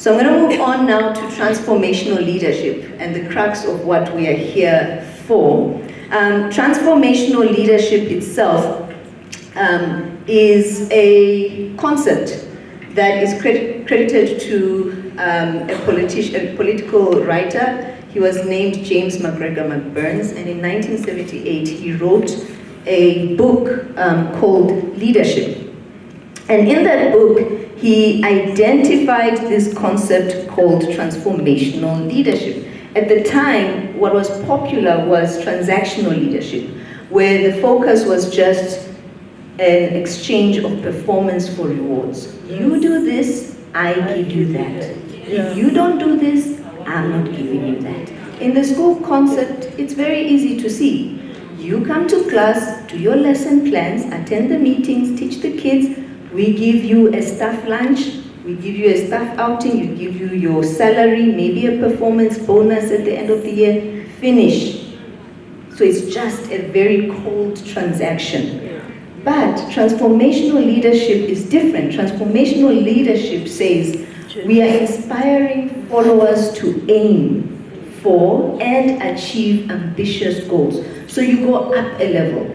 So I'm going to move on now to transformational leadership and the crux of what we are here for. Transformational leadership itself is a concept that is credited to a political writer. He was named James McGregor McBurns, and in 1978 he wrote a book called Leadership. And in that book, he identified this concept called transformational leadership. At the time, what was popular was transactional leadership, where the focus was just an exchange of performance for rewards. You do this, I give you that. If you don't do this, I'm not giving you that. In the school concept, it's very easy to see. You come to class, do your lesson plans, attend the meetings, teach the kids. We give you a staff lunch, we give you a staff outing, we give you your salary, maybe a performance bonus at the end of the year, finish. So it's just a very cold transaction. But transformational leadership is different. Transformational leadership says we are inspiring followers to aim for and achieve ambitious goals. So you go up a level.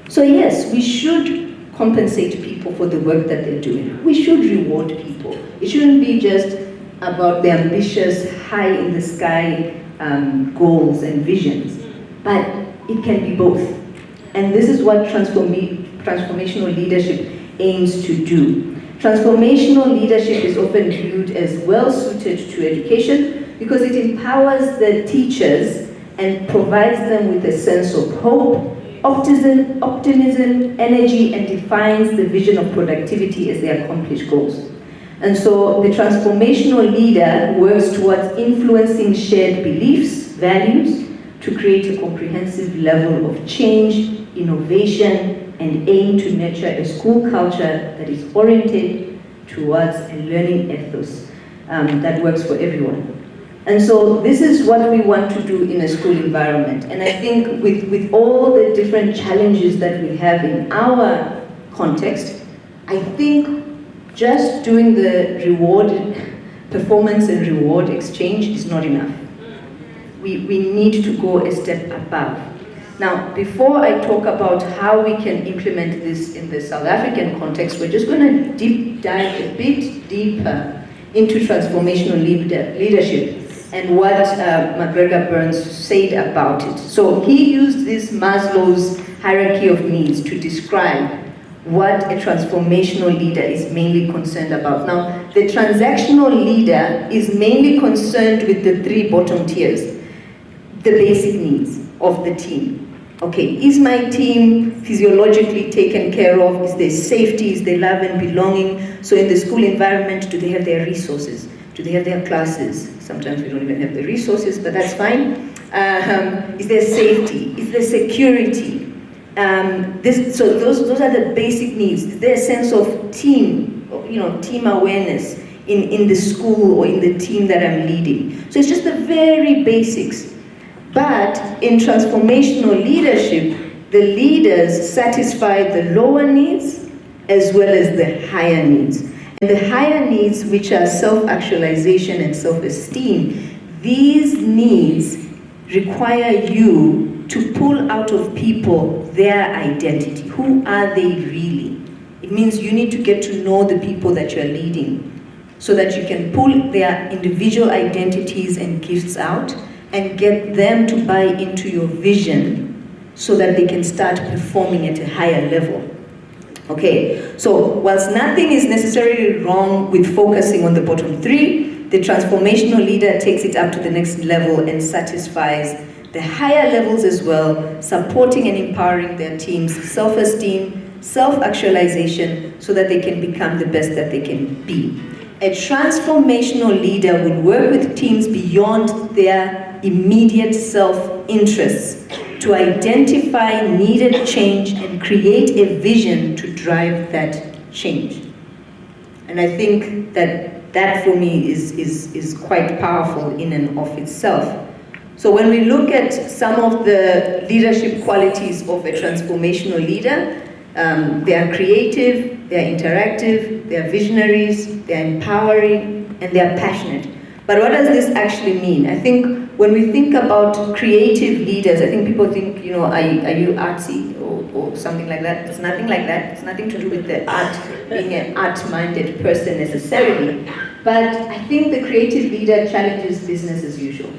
So yes, we should compensate people for the work that they're doing. We should reward people. It shouldn't be just about the ambitious, high in the sky goals and visions, but it can be both. And this is what transformational leadership aims to do. Transformational leadership is often viewed as well suited to education because it empowers the teachers and provides them with a sense of hope, optimism, energy, and defines the vision of productivity as they accomplish goals. And so the transformational leader works towards influencing shared beliefs, values, to create a comprehensive level of change, innovation, and aim to nurture a school culture that is oriented towards a learning ethos that works for everyone. And so this is what we want to do in a school environment. And I think with all the different challenges that we have in our context, I think just doing the performance and reward exchange is not enough. We need to go a step above. Now, before I talk about how we can implement this in the South African context, we're just going to deep dive a bit deeper into transformational leadership and what McGregor Burns said about it. So he used this Maslow's hierarchy of needs to describe what a transformational leader is mainly concerned about. Now, the transactional leader is mainly concerned with the three bottom tiers, the basic needs of the team. Okay, is my team physiologically taken care of? Is there safety? Is there love and belonging? So in the school environment, do they have their resources? Do they have their classes? Sometimes we don't even have the resources, but that's fine. Is there safety? Is there security? So those are the basic needs. Is there a sense of team, team awareness in the school or in the team that I'm leading? So it's just the very basics. But in transformational leadership, the leaders satisfy the lower needs as well as the higher needs. And the higher needs, which are self-actualization and self-esteem, these needs require you to pull out of people their identity. Who are they really? It means you need to get to know the people that you're leading so that you can pull their individual identities and gifts out and get them to buy into your vision so that they can start performing at a higher level. Okay, so whilst nothing is necessarily wrong with focusing on the bottom three, the transformational leader takes it up to the next level and satisfies the higher levels as well, supporting and empowering their team's self-esteem, self-actualization, so that they can become the best that they can be. A transformational leader will work with teams beyond their immediate self-interests to identify needed change and create a vision to drive that change. And I think that for me is quite powerful in and of itself. So when we look at some of the leadership qualities of a transformational leader, they are creative, they are interactive, they are visionaries, they are empowering, and they're passionate. But what does this actually mean? I think when we think about creative leaders, I think people think, are you artsy or something like that? It's nothing like that. It's nothing to do with the art, being an art-minded person necessarily. But I think the creative leader challenges business as usual.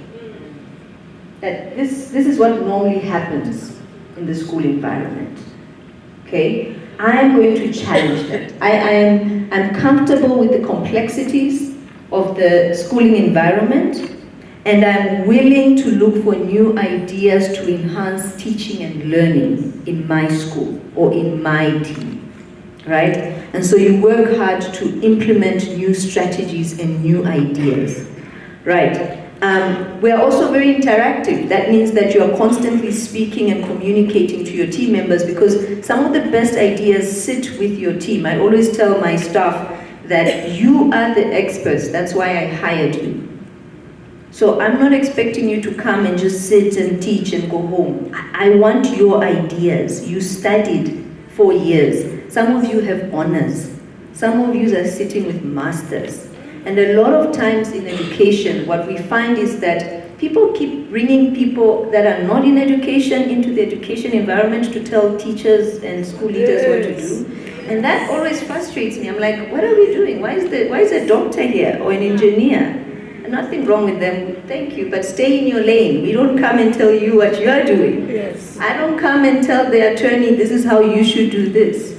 That this is what normally happens in the school environment. Okay? I am going to challenge that. I'm comfortable with the complexities of the schooling environment, and I'm willing to look for new ideas to enhance teaching and learning in my school or in my team, right? And so you work hard to implement new strategies and new ideas, right? We're also very interactive. That means that you're constantly speaking and communicating to your team members, because some of the best ideas sit with your team. I always tell my staff that you are the experts, that's why I hired you. So I'm not expecting you to come and just sit and teach and go home. I want your ideas. You studied 4 years. Some of you have honors. Some of you are sitting with masters. And a lot of times in education, what we find is that people keep bringing people that are not in education into the education environment to tell teachers and school leaders what to do. And that always frustrates me. I'm like, what are we doing? Why is a doctor here or an engineer? And nothing wrong with them, thank you, but stay in your lane. We don't come and tell you what you are doing. Yes. I don't come and tell the attorney, this is how you should do this,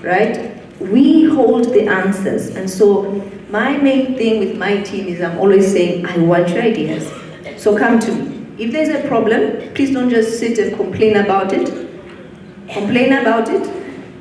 right? We hold the answers. And so my main thing with my team is I'm always saying, I want your ideas. So come to me. If there's a problem, please don't just sit and complain about it. Complain about it,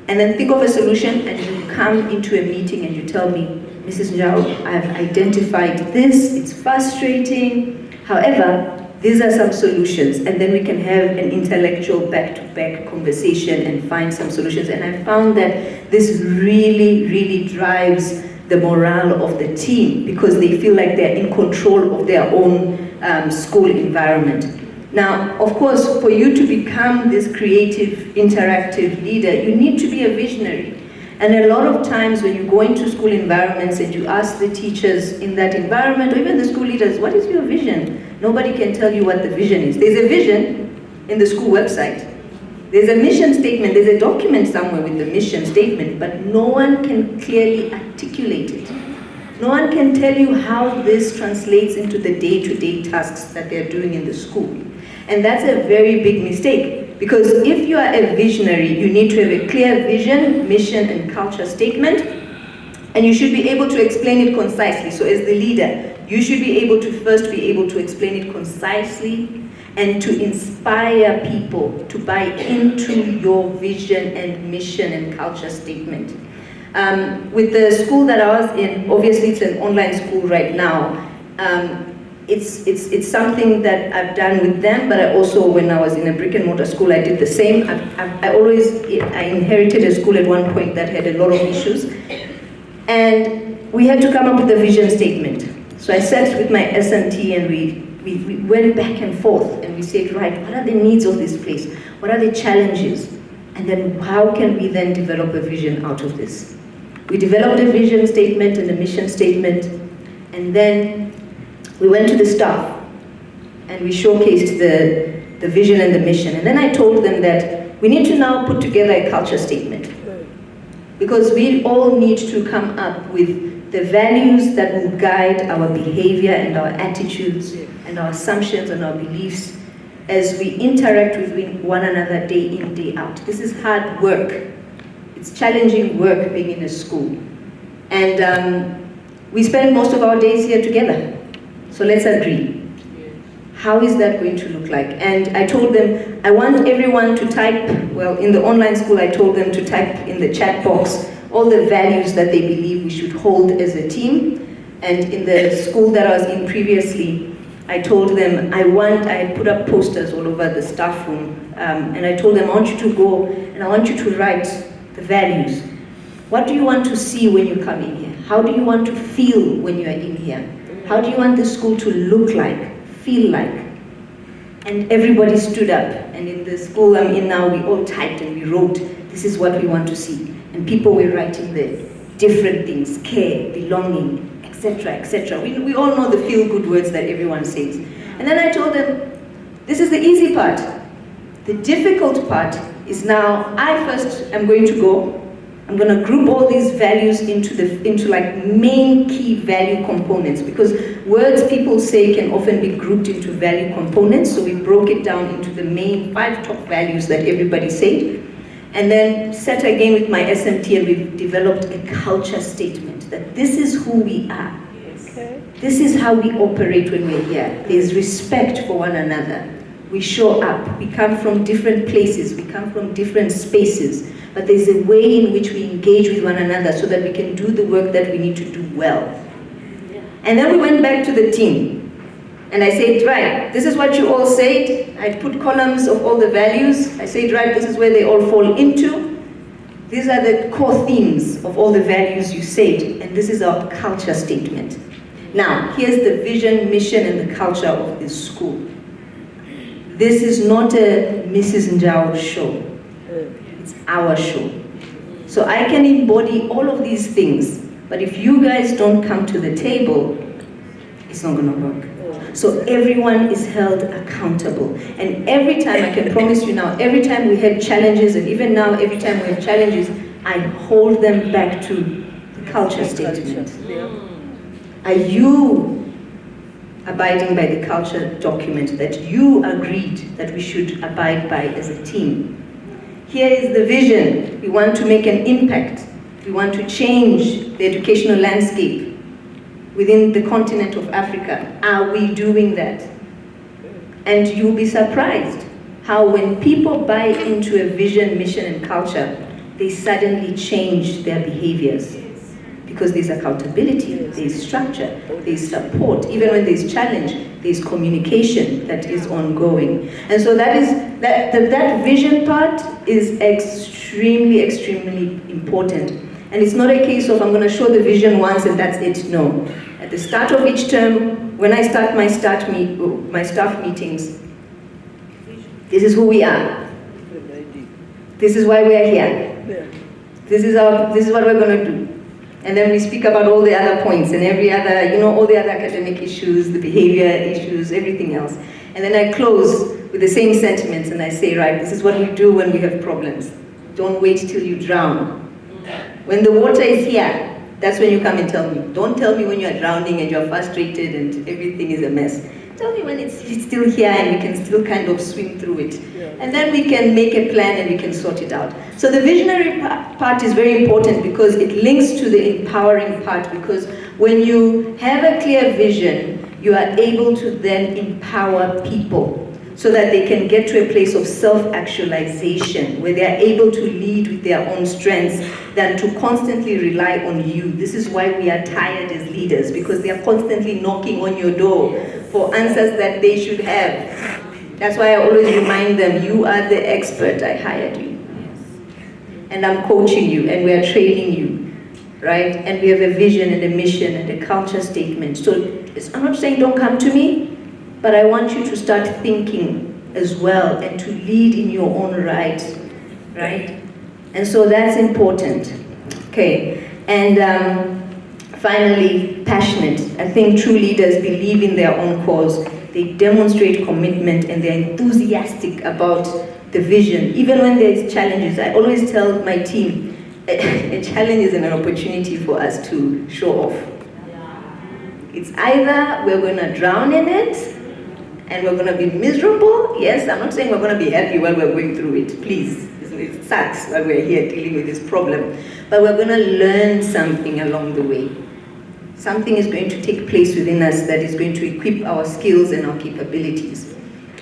and then think of a solution, and you come into a meeting and you tell me, Mrs. Njau, I've identified this, it's frustrating. However, these are some solutions, and then we can have an intellectual back-to-back conversation and find some solutions. And I found that this really, really drives the morale of the team, because they feel like they're in control of their own school environment. Now, of course, for you to become this creative, interactive leader, you need to be a visionary. And a lot of times when you go into school environments and you ask the teachers in that environment, or even the school leaders, what is your vision? Nobody can tell you what the vision is. There's a vision in the school website. There's a mission statement, there's a document somewhere with the mission statement, but no one can clearly articulate it. No one can tell you how this translates into the day-to-day tasks that they're doing in the school. And that's a very big mistake, because if you are a visionary, you need to have a clear vision, mission, and culture statement, and you should be able to explain it concisely. So as the leader, you should be able to first be able to explain it concisely and to inspire people to buy into your vision and mission and culture statement. With the school that I was in, obviously it's an online school right now. It's something that I've done with them, but I also, when I was in a brick and mortar school, I did the same. I inherited a school at one point that had a lot of issues, and we had to come up with a vision statement. So I sat with my S&T and we went back and forth, and we said, right, what are the needs of this place? What are the challenges? And then how can we then develop a vision out of this? We developed a vision statement and a mission statement, and then we went to the staff and we showcased the vision and the mission. And then I told them that we need to now put together a culture statement, because we all need to come up with the values that will guide our behavior and our attitudes and our assumptions and our beliefs as we interact with one another day in, day out. This is hard work. It's challenging work being in a school. And we spend most of our days here together. So let's agree. How is that going to look like? And I told them, I want everyone to type, well, in the online school, I told them to type in the chat box all the values that they believe we should hold as a team. And in the school that I was in previously, I told them, I put up posters all over the staff room, and I told them, I want you to go and I want you to write the values. What do you want to see when you come in here? How do you want to feel when you are in here? How do you want the school to look like, feel like? And everybody stood up, and in the school I'm in now, we all typed and we wrote, this is what we want to see. And people were writing the different things, care, belonging, etc., etc. We all know the feel-good words that everyone says. And then I told them, this is the easy part. The difficult part is now, I first am going to go, I'm going to group all these values into like main key value components, because words people say can often be grouped into value components. So we broke it down into the main 5 top values that everybody said, and then sat again with my SMT and we've developed a culture statement that this is who we are. Okay. This is how we operate when we're here. There's respect for one another. We show up. We come from different places. We come from different spaces. But there's a way in which we engage with one another so that we can do the work that we need to do well. And then we went back to the team. And I said, right, this is what you all said. I put columns of all the values. I said, right, this is where they all fall into. These are the core themes of all the values you said. And this is our culture statement. Now, here's the vision, mission, and the culture of this school. This is not a Mrs. Njau show. It's our show. So I can embody all of these things, but if you guys don't come to the table, it's not going to work. So everyone is held accountable. And every time, I can promise you now, every time we have challenges, and even now, every time we have challenges, I hold them back to the culture statement. Are you abiding by the culture document that you agreed that we should abide by as a team? Here is the vision. We want to make an impact. We want to change the educational landscape within the continent of Africa. Are we doing that? And you'll be surprised how when people buy into a vision, mission, and culture, they suddenly change their behaviors. Because there's accountability, there's structure, there's support. Even when there's challenge, there's communication that is ongoing. And so that vision part is extremely, extremely important. And it's not a case of I'm going to show the vision once and that's it. No. At the start of each term, when I start my staff meetings, this is who we are. This is why we are here. This is what we're going to do. And then we speak about all the other points and every other, all the other academic issues, the behavior issues, everything else. And then I close with the same sentiments and I say, right, this is what we do when we have problems. Don't wait till you drown. When the water is here, that's when you come and tell me. Don't tell me when you're drowning and you're frustrated and everything is a mess. Tell me when it's still here and we can still kind of swim through it. And then we can make a plan and we can sort it out. So the visionary part is very important because it links to the empowering part, because when you have a clear vision, you are able to then empower people so that they can get to a place of self-actualization where they are able to lead with their own strengths than to constantly rely on you. This is why we are tired as leaders, because they are constantly knocking on your door for answers that they should have. That's why I always remind them, you are the expert, I hired you. And I'm coaching you and we are training you, right? And we have a vision and a mission and a culture statement. So I'm not saying don't come to me, but I want you to start thinking as well and to lead in your own right? And so that's important, okay? And finally, passionate. I think true leaders believe in their own cause. They demonstrate commitment and they're enthusiastic about the vision. Even when there's challenges, I always tell my team, a challenge is an opportunity for us to show off. It's either we're going to drown in it and we're going to be miserable. Yes, I'm not saying we're going to be happy while we're going through it. Please, it sucks while we're here dealing with this problem. But we're going to learn something along the way. Something is going to take place within us that is going to equip our skills and our capabilities.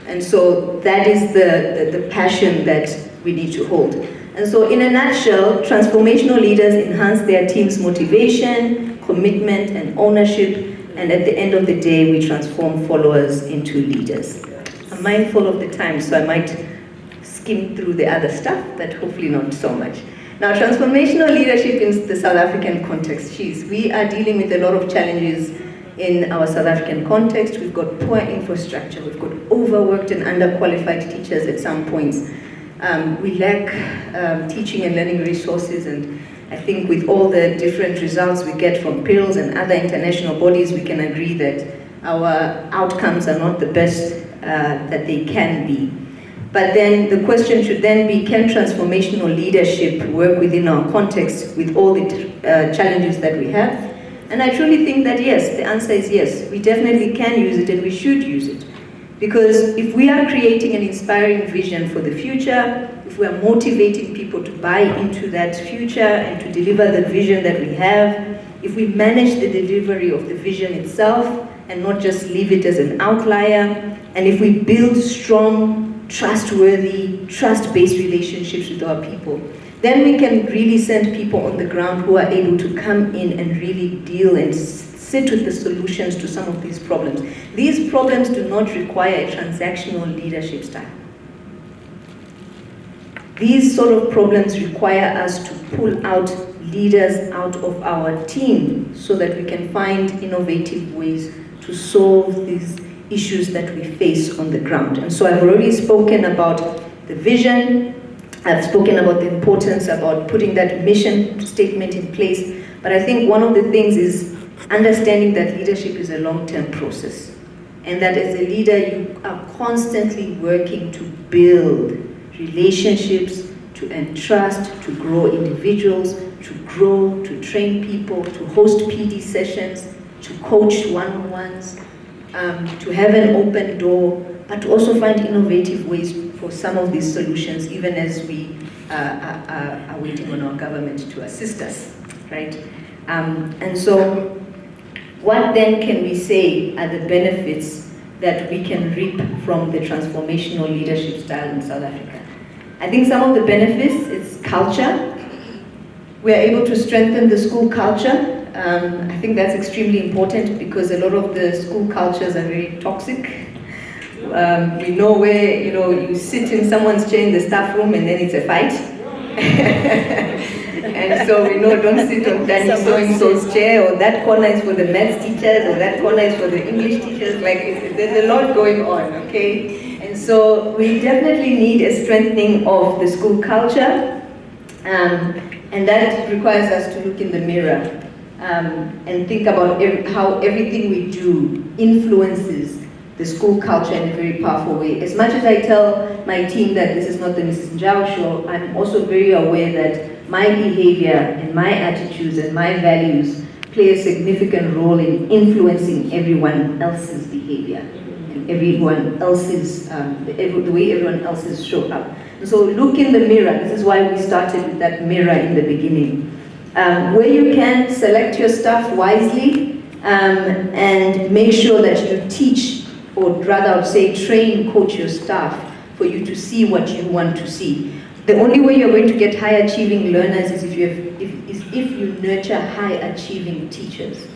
And so that is the passion that we need to hold. And so in a nutshell, transformational leaders enhance their team's motivation, commitment, and ownership. And at the end of the day, we transform followers into leaders. I'm mindful of the time, so I might skim through the other stuff, but hopefully not so much. Now, transformational leadership in the South African context. We are dealing with a lot of challenges in our South African context. We've got poor infrastructure, we've got overworked and underqualified teachers at some points. We lack teaching and learning resources, and I think with all the different results we get from PILS and other international bodies, we can agree that our outcomes are not the best that they can be. But then the question should then be, can transformational leadership work within our context with all the challenges that we have? And I truly think that yes, the answer is yes. We definitely can use it and we should use it. Because if we are creating an inspiring vision for the future, if we are motivating people to buy into that future and to deliver the vision that we have, if we manage the delivery of the vision itself and not just leave it as an outlier, and if we build strong, trustworthy, trust-based relationships with our people, then we can really send people on the ground who are able to come in and really deal and sit with the solutions to some of these problems. These problems do not require a transactional leadership style. These sort of problems require us to pull out leaders out of our team so that we can find innovative ways to solve these issues that we face on the ground. And so I've already spoken about the vision, I've spoken about the importance about putting that mission statement in place, but I think one of the things is understanding that leadership is a long-term process, and that as a leader you are constantly working to build relationships, to entrust, to grow individuals, to grow, to train people, to host PD sessions, to coach one-on-ones, to have an open door, but to also find innovative ways for some of these solutions, even as we are waiting on our government to assist us, right? And so, what then can we say are the benefits that we can reap from the transformational leadership style in South Africa? I think some of the benefits is culture. We are able to strengthen the school culture. I think that's extremely important because a lot of the school cultures are very toxic. We know where, you sit in someone's chair in the staff room and then it's a fight. And so we know, don't sit on Danny so-and-so's chair, or that corner is for the maths teachers, or that corner is for the English teachers. Like, there's a lot going on, okay? And so we definitely need a strengthening of the school culture, and that requires us to look in the mirror and think about how everything we do influences the school culture in a very powerful way. As much as I tell my team that this is not the Mrs. Njau show, I'm also very aware that my behavior and my attitudes and my values play a significant role in influencing everyone else's behavior and everyone else's, the way everyone else's show up. And so look in the mirror. This is why we started with that mirror in the beginning. Where you can, select your stuff wisely and make sure that you teach, or rather I would say train, coach your staff for you to see what you want to see. The only way you're going to get high achieving learners is if you nurture high achieving teachers.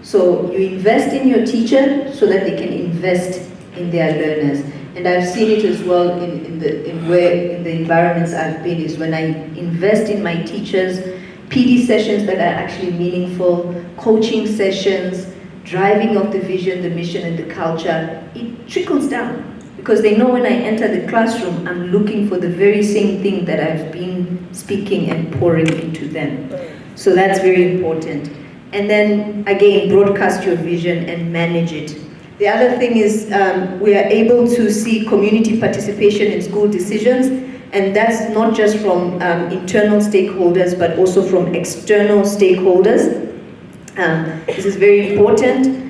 So you invest in your teacher so that they can invest in their learners. And I've seen it as well in the environments I've been, is when I invest in my teachers, PD sessions that are actually meaningful, coaching sessions, driving of the vision, the mission, and the culture, it trickles down. Because they know when I enter the classroom, I'm looking for the very same thing that I've been speaking and pouring into them. So that's very important. And then, again, broadcast your vision and manage it. The other thing is we are able to see community participation in school decisions, and that's not just from internal stakeholders, but also from external stakeholders. This is very important.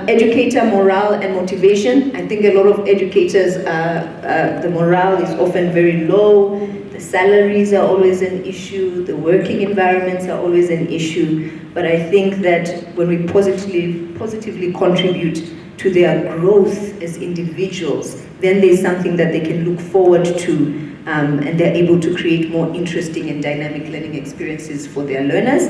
Educator morale and motivation. I think a lot of educators, the morale is often very low, the salaries are always an issue, the working environments are always an issue, but I think that when we positively contribute to their growth as individuals, then there's something that they can look forward to, and they're able to create more interesting and dynamic learning experiences for their learners.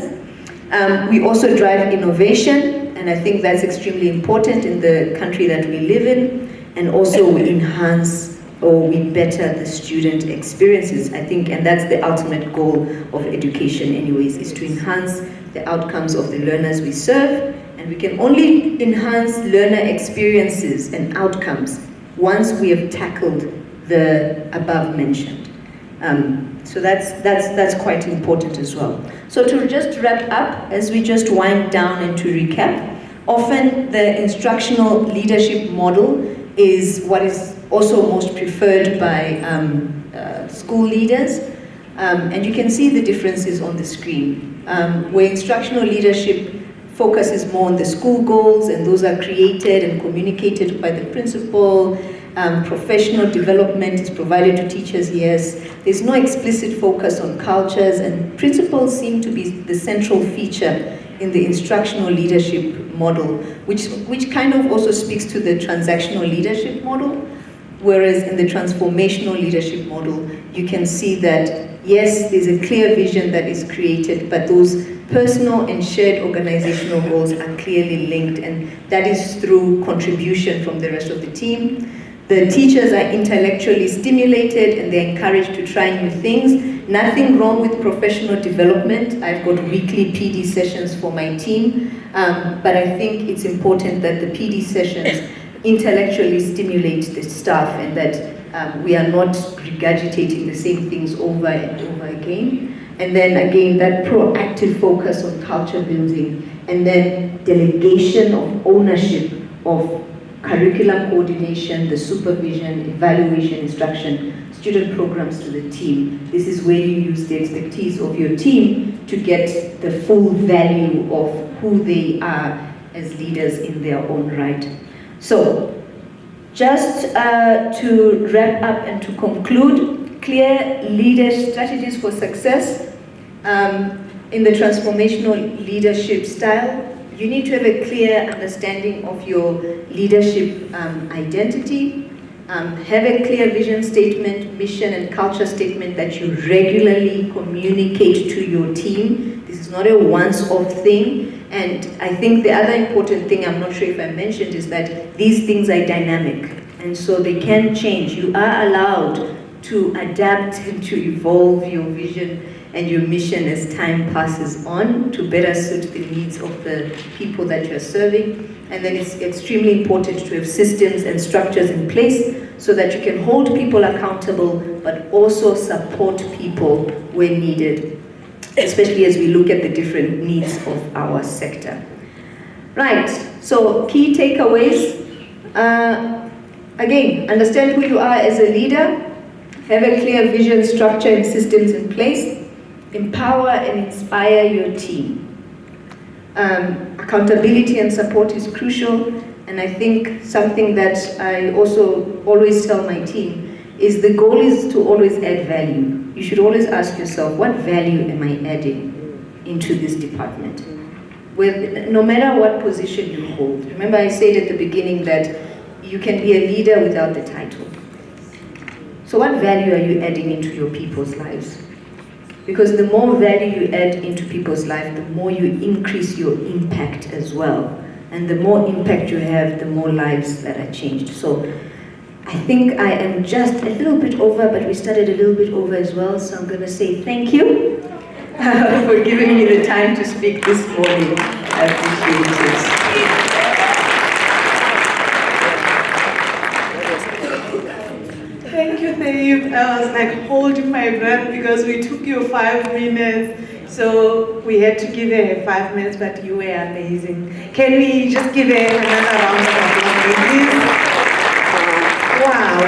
We also drive innovation, and I think that's extremely important in the country that we live in, and also we enhance or we better the student experiences, I think, and that's the ultimate goal of education anyways, is to enhance the outcomes of the learners we serve, and we can only enhance learner experiences and outcomes once we have tackled the above mentioned. So that's quite important as well. So to just wrap up, as we just wind down and to recap, often the instructional leadership model is what is also most preferred by school leaders. And you can see the differences on the screen, where instructional leadership focuses more on the school goals, and those are created and communicated by the principal. Professional development is provided to teachers, yes. There's no explicit focus on cultures, and principals seem to be the central feature in the instructional leadership model, which kind of also speaks to the transactional leadership model, whereas in the transformational leadership model, you can see that, yes, there's a clear vision that is created, but those personal and shared organizational goals are clearly linked, and that is through contribution from the rest of the team. The teachers are intellectually stimulated and they're encouraged to try new things. Nothing wrong with professional development. I've got weekly PD sessions for my team, but I think it's important that the PD sessions intellectually stimulate the staff, and that we are not regurgitating the same things over and over again. And then again, that proactive focus on culture building, and then delegation of ownership of curriculum coordination, the supervision, evaluation, instruction, student programs to the team. This is where you use the expertise of your team to get the full value of who they are as leaders in their own right. So, just to wrap up and to conclude, clear leadership strategies for success in the transformational leadership style. You need to have a clear understanding of your leadership identity, have a clear vision statement, mission and culture statement that you regularly communicate to your team. This is not a once-off thing. And I think the other important thing, I'm not sure if I mentioned, is that these things are dynamic. And so they can change. You are allowed to adapt and to evolve your vision and your mission as time passes on to better suit the needs of the people that you're serving. And then it's extremely important to have systems and structures in place so that you can hold people accountable, but also support people when needed, especially as we look at the different needs of our sector. Right, so key takeaways. Again, understand who you are as a leader, have a clear vision, structure, and systems in place. Empower and inspire your team. Accountability and support is crucial, and I think something that I also always tell my team is the goal is to always add value. You should always ask yourself, what value am I adding into this department? No matter what position you hold. Remember I said at the beginning that you can be a leader without the title. So what value are you adding into your people's lives? Because the more value you add into people's life, the more you increase your impact as well. And the more impact you have, the more lives that are changed. So I think I am just a little bit over, but we started a little bit over as well. So I'm going to say thank you for giving me the time to speak this morning. I appreciate it. Thank you, Dave. I was like holding my breath because we took you 5 minutes. So we had to give her 5 minutes, but you were amazing. Can we just give her another round of applause, please? Wow.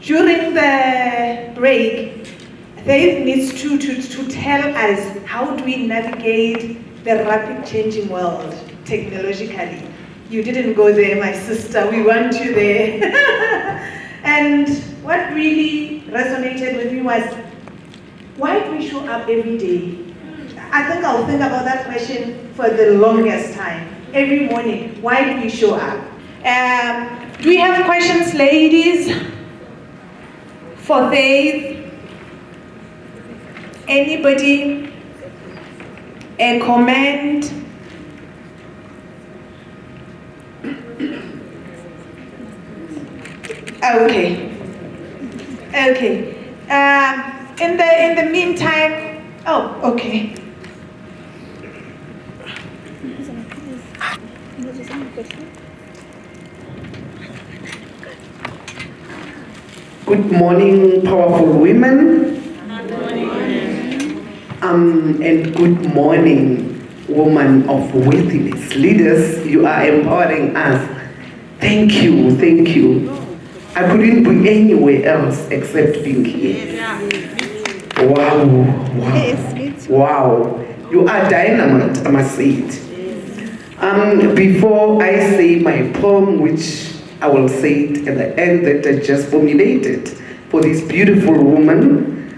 During the break, Dave needs to tell us how do we navigate the rapid changing world technologically. You didn't go there, my sister. We want you there. And what really resonated with me was, why do we show up every day? I think I'll think about that question for the longest time. Every morning, why do we show up? Do we have questions, ladies? For Faith? Anybody? A comment? Okay. In the meantime, okay. Good morning, powerful women. And good morning, woman of worthiness. Leaders, you are empowering us. Thank you, thank you. I couldn't be anywhere else except being here. Wow, wow, wow. You are dynamite, I must say it. Before I say my poem, which I will say it at the end that I just formulated for this beautiful woman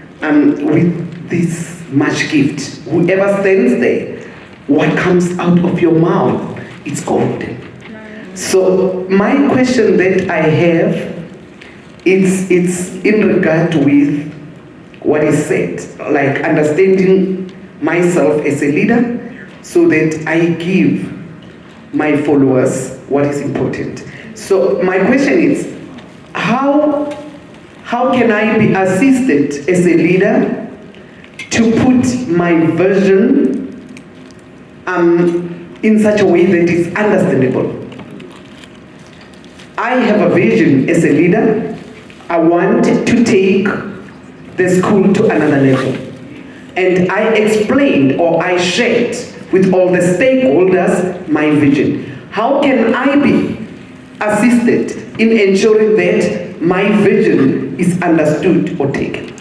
with this much gift. Whoever stands there, what comes out of your mouth, it's golden. So my question that I have, it's in regard with what is said, like understanding myself as a leader so that I give my followers what is important. So my question is, how can I be assisted as a leader to put my vision in such a way that is understandable? I have a vision as a leader. I want to take the school to another level. And I explained or I shared with all the stakeholders my vision. How can I be assisted in ensuring that my vision is understood or taken?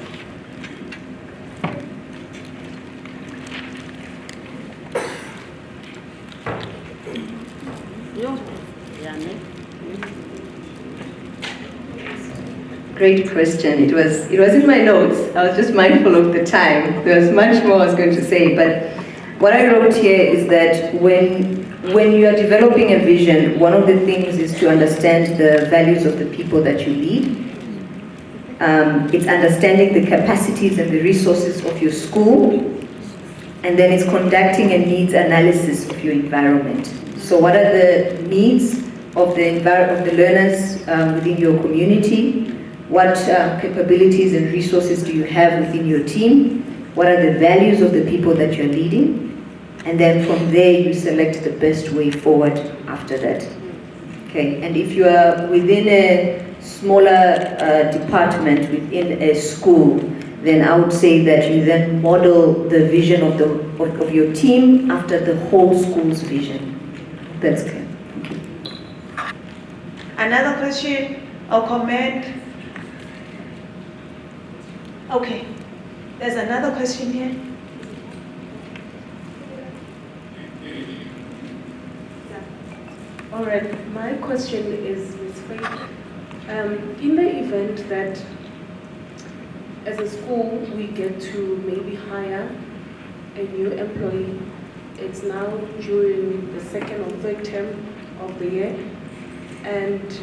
Great question. It was in my notes. I was just mindful of the time. There was much more I was going to say, but what I wrote here is that when you are developing a vision, one of the things is to understand the values of the people that you lead. It's understanding the capacities and the resources of your school, and then it's conducting a needs analysis of your environment. So what are the needs of the learners within your community? What capabilities and resources do you have within your team? What are the values of the people that you're leading? And then from there, you select the best way forward after that. Okay, and if you are within a smaller department within a school, then I would say that you then model the vision of your team after the whole school's vision. That's clear. Thank you. Another question or comment? Okay, there's another question here. All right, my question is, Ms. Faith, in the event that as a school we get to maybe hire a new employee, it's now during the second or third term of the year, and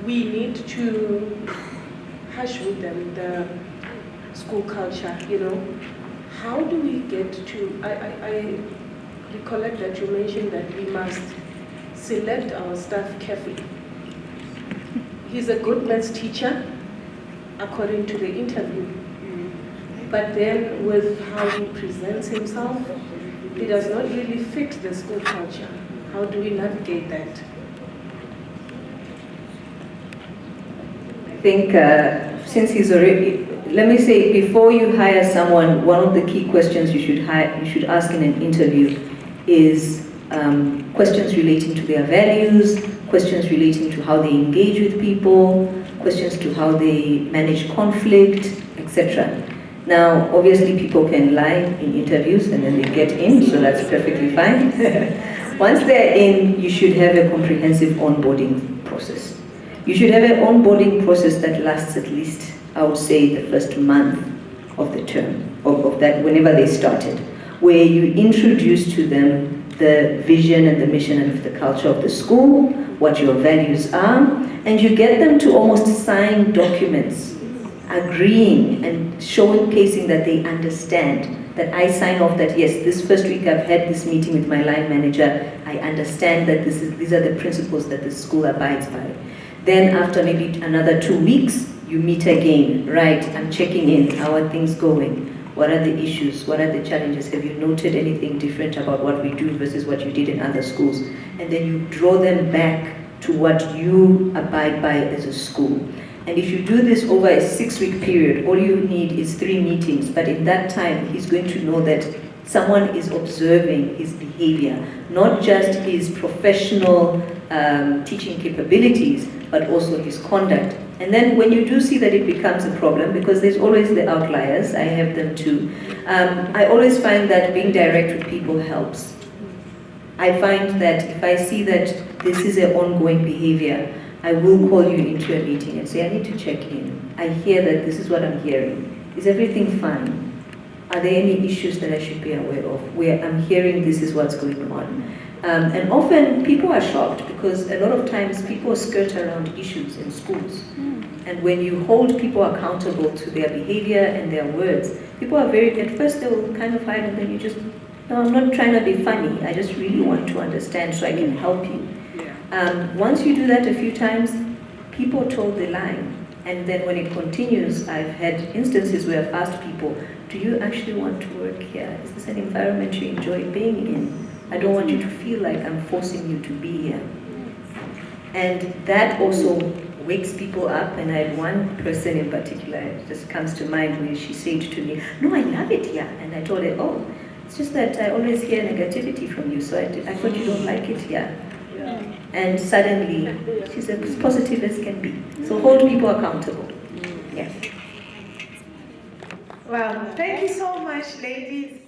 we need to hash with them the school culture, how do we get to, I recollect that you mentioned that we must select our staff carefully. He's a good maths teacher, according to the interview, but then with how he presents himself, he does not really fit the school culture. How do we navigate that? I think since he's already, let me say, before you hire someone, one of the key questions you should ask in an interview is questions relating to their values, questions relating to how they engage with people, questions to how they manage conflict, etc. Now, obviously people can lie in interviews and then they get in, so that's perfectly fine. Once they're in, you should have a comprehensive onboarding process. You should have an onboarding process that lasts at least, I would say, the first month of the term, of that, whenever they started, where you introduce to them the vision and the mission and the culture of the school, what your values are, and you get them to almost sign documents, agreeing and showcasing that they understand, that I sign off that yes, this first week I've had this meeting with my line manager, I understand that these are the principles that the school abides by. Then after maybe another 2 weeks, you meet again, right? I'm checking in, how are things going? What are the issues? What are the challenges? Have you noted anything different about what we do versus what you did in other schools? And then you draw them back to what you abide by as a school. And if you do this over a 6-week period, all you need is 3 meetings, but in that time, he's going to know that someone is observing his behavior, not just his professional teaching capabilities, but also his conduct. And then when you do see that it becomes a problem, because there's always the outliers, I have them too, I always find that being direct with people helps. I find that if I see that this is an ongoing behavior, I will call you into a meeting and say, I need to check in. I hear that this is what I'm hearing. Is everything fine? Are there any issues that I should be aware of? Where I'm hearing this is what's going on. And often people are shocked because a lot of times people skirt around issues in schools. And when you hold people accountable to their behavior and their words, people are at first they will kind of hide and then you just, no, I'm not trying to be funny. I just really want to understand so I can help you. Once you do that a few times, people told the line. And then when it continues, I've had instances where I've asked people, do you actually want to work here? Is this an environment you enjoy being in? I don't want you to feel like I'm forcing you to be here. And that also wakes people up, and I had one person in particular, it just comes to mind, where she said to me, no, I love it here. And I told her, oh, it's just that I always hear negativity from you, so I thought you don't like it here. And suddenly, she's as positive as can be. So hold people accountable. Yeah. Wow, thank you so much, ladies.